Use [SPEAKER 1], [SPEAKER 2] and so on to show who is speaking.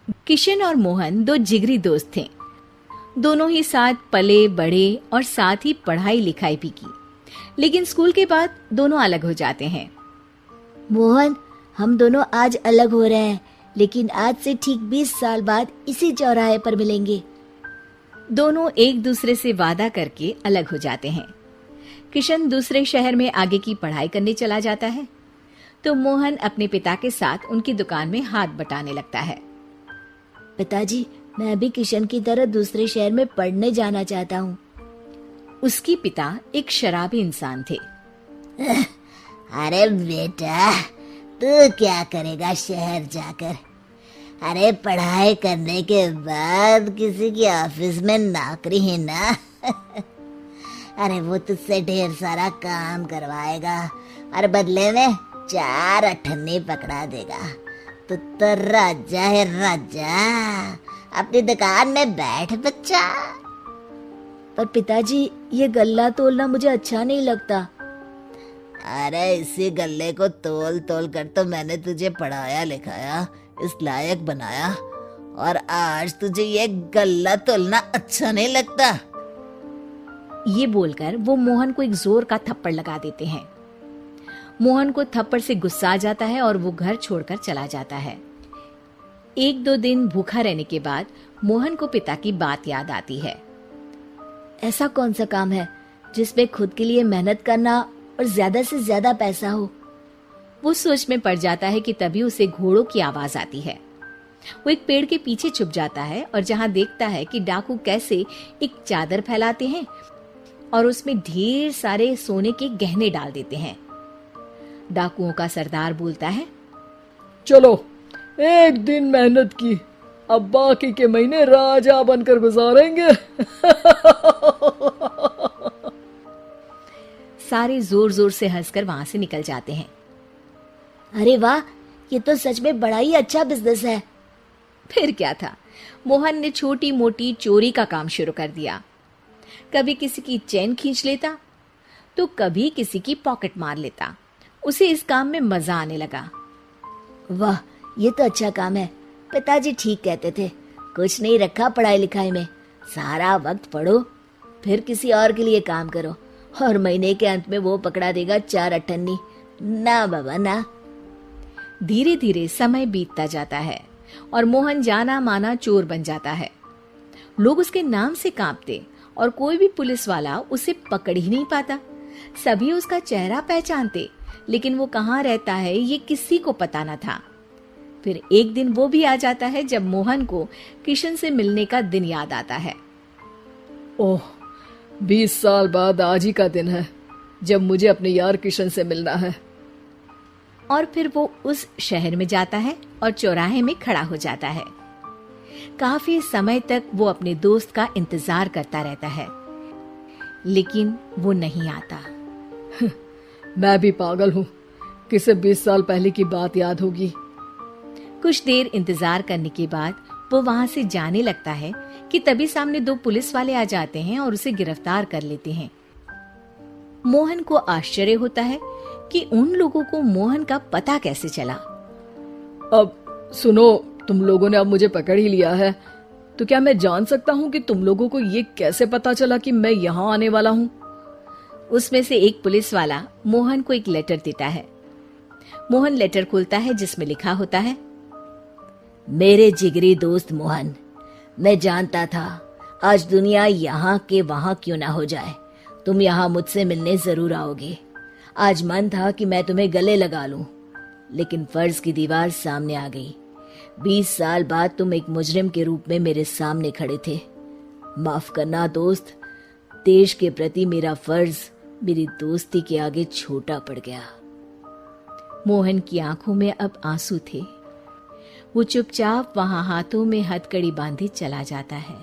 [SPEAKER 1] किशन और मोहन दो जिगरी दोस्त थे। दोनों ही साथ पले बड़े और साथ ही पढ़ाई लिखाई भी की, लेकिन स्कूल के बाद दोनों अलग हो जाते हैं।
[SPEAKER 2] मोहन, हम दोनों आज अलग हो रहे हैं, लेकिन आज से ठीक 20 साल बाद इसी चौराहे पर मिलेंगे।
[SPEAKER 1] दोनों एक दूसरे से वादा करके अलग हो जाते हैं। किशन दूसरे शहर में आगे की पढ़ाई करने चला जाता है, तो मोहन अपने पिता के साथ उनकी दुकान में हाथ बटाने लगता है।
[SPEAKER 2] पिताजी, मैं भी किशन की तरह दूसरे शहर में पढ़ने जाना चाहता हूँ।
[SPEAKER 1] उसके पिता एक शराबी इंसान थे।
[SPEAKER 2] अरे बेटा, तू क्या करेगा शहर जाकर? अरे पढ़ाई करने के बाद किसी की ऑफिस में नौकरी है ना। अरे वो तुझसे ढेर सारा काम करवाएगा और बदले में 4 अठन्नी पकड़ा देगा। तो राजा है राजा, अपनी दुकान में बैठ बच्चा। पर पिताजी, ये गल्ला तोलना मुझे अच्छा नहीं लगता। अरे इसी गल्ले को तोल तोल कर तो मैंने तुझे पढ़ाया लिखाया, इस लायक बनाया, और आज तुझे ये गल्ला तोलना अच्छा नहीं लगता।
[SPEAKER 1] ये बोलकर वो मोहन को एक जोर का थप्पड़ लगा देते हैं। मोहन को थप्पड़ से गुस्सा आ जाता है और वो घर छोड़कर चला जाता है। 1-2 दिन भूखा रहने के बाद मोहन को पिता की बात याद आती है।
[SPEAKER 2] ऐसा कौन सा काम है जिसमें खुद के लिए मेहनत करना और ज्यादा से ज्यादा पैसा हो?
[SPEAKER 1] वो सोच में पड़ जाता है कि तभी उसे घोड़ों की आवाज आती है। वो एक पेड़ के पीछे छुप जाता है और जहां देखता है कि डाकू कैसे एक चादर फैलाते हैं और उसमें ढेर सारे सोने के गहने डाल देते हैं। डाकुओं का सरदार बोलता है,
[SPEAKER 3] चलो, एक दिन मेहनत की, अब बाकी के महीने राजा बनकर गुजारेंगे।
[SPEAKER 1] सारे जोर जोर से हंसकर वहां से निकल जाते हैं।
[SPEAKER 2] अरे वाह, ये तो सच में बड़ा ही अच्छा बिजनेस है।
[SPEAKER 1] फिर क्या था, मोहन ने छोटी मोटी चोरी का काम शुरू कर दिया। कभी किसी की चेन खींच लेता तो कभी किसी की पॉकेट मार लेता। उसे इस काम में मजा आने लगा।
[SPEAKER 2] वाह, ये तो अच्छा काम है। पिताजी ठीक कहते थे, कुछ नहीं रखा पढ़ाई लिखाई में, सारा वक्त पढ़ो, फिर किसी और के लिए काम करो, और महीने के अंत में वो पकड़ा देगा 4 अठन्नी। ना बाबा ना।
[SPEAKER 1] धीरे धीरे समय बीतता जाता है और मोहन जाना माना चोर बन जाता है। लोग उसके नाम से कांपते और कोई भी पुलिस वाला उसे पकड़ ही नहीं पाता। सभी उसका चेहरा पहचानते, लेकिन वो कहाँ रहता है ये किसी को पता न था। फिर एक दिन वो भी आ जाता है जब मोहन को किशन से मिलने का दिन याद आता है।
[SPEAKER 3] ओह, 20 साल बाद आज ही का दिन है जब मुझे अपने यार किशन से मिलना है।
[SPEAKER 1] और फिर वो उस शहर में जाता है और चौराहे में खड़ा हो जाता है। काफी समय तक वो अपने दोस्त का इंतजार करता रहता है, लेकिन वो नहीं आता।
[SPEAKER 3] मैं भी पागल हूँ, किसे 20 साल पहले की बात याद होगी।
[SPEAKER 1] कुछ देर इंतजार करने के बाद वो वहां से जाने लगता है कि तभी सामने 2 पुलिस वाले आ जाते हैं और उसे गिरफ्तार कर लेते हैं। मोहन को आश्चर्य होता है कि उन लोगों को मोहन का पता कैसे चला।
[SPEAKER 3] अब सुनो, तुम लोगों ने अब मुझे पकड़ ही लिया है, तो क्या मैं जान सकता हूँ कि तुम लोगों को ये कैसे पता चला कि मैं यहाँ आने वाला हूँ?
[SPEAKER 1] उसमें से एक पुलिस वाला मोहन को एक लेटर देता है। मोहन लेटर खोलता है जिसमें लिखा होता है,
[SPEAKER 2] मेरे जिगरी दोस्त मोहन, मैं जानता था आज दुनिया यहाँ के वहां क्यों ना हो जाए, तुम यहाँ मुझसे मिलने जरूर आओगे। आज मन था कि मैं तुम्हें गले लगा लूं, लेकिन फर्ज की दीवार सामने आ गई। 20 साल बाद तुम एक मुजरिम के रूप में मेरे सामने खड़े थे। माफ करना दोस्त, देश के प्रति मेरा फर्ज मेरी दोस्ती के आगे छोटा पड़ गया।
[SPEAKER 1] मोहन की आंखों में अब आंसू थे। वो चुपचाप वहां हाथों में हथकड़ी बांधे चला जाता है।